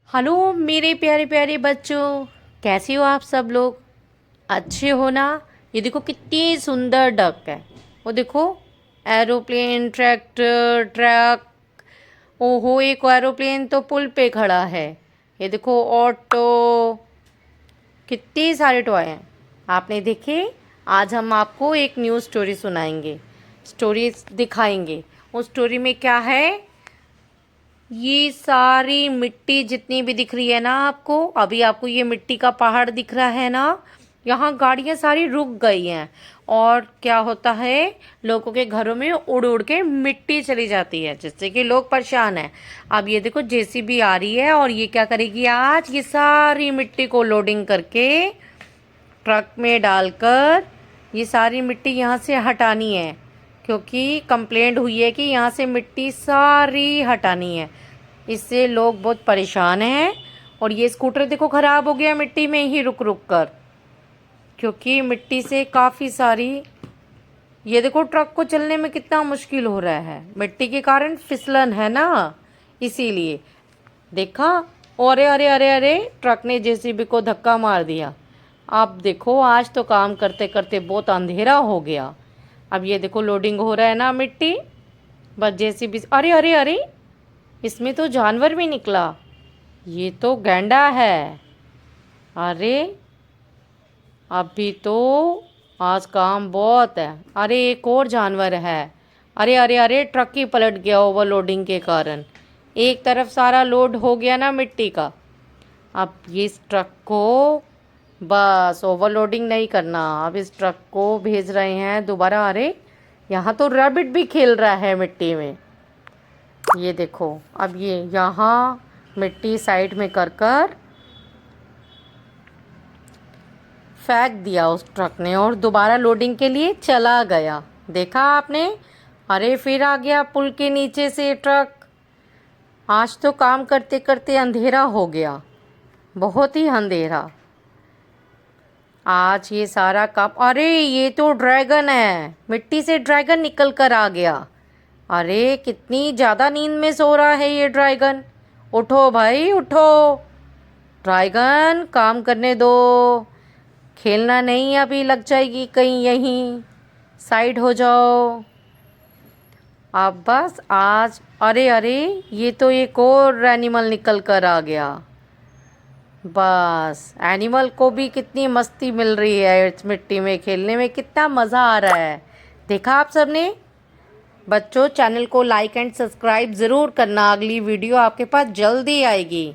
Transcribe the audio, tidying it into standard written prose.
Hello मेरे प्यारे प्यारे बच्चों, कैसे हो आप सब लोग? अच्छे हो ना? ये देखो कितनी सुंदर डक है। वो देखो, एरोप्लेन, ट्रैक्टर, ट्रक। ओहो, एक एरोप्लेन तो पुल पे खड़ा है। ये देखो ऑटो। कितने सारे टॉय हैं, आपने देखे? आज हम आपको एक न्यू स्टोरी सुनाएंगे, स्टोरी दिखाएंगे। उस स्टोरी में क्या है? ये सारी मिट्टी जितनी भी दिख रही है ना आपको, अभी आपको ये मिट्टी का पहाड़ दिख रहा है ना, यहाँ गाड़ियाँ सारी रुक गई हैं। और क्या होता है, लोगों के घरों में उड़ उड़ के मिट्टी चली जाती है, जिससे कि लोग परेशान हैं। अब ये देखो जेसीबी आ रही है और ये क्या करेगी, आज ये सारी मिट्टी को लोडिंग करके ट्रक में डालकर ये सारी मिट्टी यहाँ से हटानी है, क्योंकि कंप्लेंट हुई है कि यहाँ से मिट्टी सारी हटानी है। इससे लोग बहुत परेशान हैं। और ये स्कूटर देखो ख़राब हो गया मिट्टी में ही रुक रुक कर, क्योंकि मिट्टी से काफ़ी सारी, ये देखो ट्रक को चलने में कितना मुश्किल हो रहा है, मिट्टी के कारण फिसलन है ना, इसीलिए। देखा? अरे अरे अरे अरे, ट्रक ने जेसीबी को धक्का मार दिया। अब देखो, आज तो काम करते करते बहुत अंधेरा हो गया। अब ये देखो लोडिंग हो रहा है ना मिट्टी, बस जेसीबी। अरे अरे अरे, इसमें तो जानवर भी निकला। ये तो गैंडा है। अरे, अभी तो आज काम बहुत है। अरे, एक और जानवर है। अरे अरे अरे, ट्रक ही पलट गया ओवरलोडिंग के कारण। एक तरफ सारा लोड हो गया ना मिट्टी का। अब ये इस ट्रक को बस ओवरलोडिंग नहीं करना, अब इस ट्रक को भेज रहे हैं दोबारा। अरे, यहाँ तो रैबिट भी खेल रहा है मिट्टी में। ये देखो, अब ये यहाँ मिट्टी साइड में कर कर फेंक दिया उस ट्रक ने और दोबारा लोडिंग के लिए चला गया। देखा आपने? अरे, फिर आ गया पुल के नीचे से ट्रक। आज तो काम करते करते अंधेरा हो गया, बहुत ही अंधेरा। आज ये सारा काम, अरे ये तो ड्रैगन है, मिट्टी से ड्रैगन निकल कर आ गया। अरे, कितनी ज़्यादा नींद में सो रहा है ये ड्रैगन। उठो भाई उठो, ड्रैगन काम करने दो, खेलना नहीं, अभी लग जाएगी कहीं, यहीं साइड हो जाओ। अब बस आज, अरे अरे, ये तो एक और एनिमल निकल कर आ गया। बस एनिमल को भी कितनी मस्ती मिल रही है, इस मिट्टी में खेलने में कितना मज़ा आ रहा है। देखा आप सबने? बच्चों, चैनल को लाइक एंड सब्सक्राइब ज़रूर करना, अगली वीडियो आपके पास जल्दी आएगी।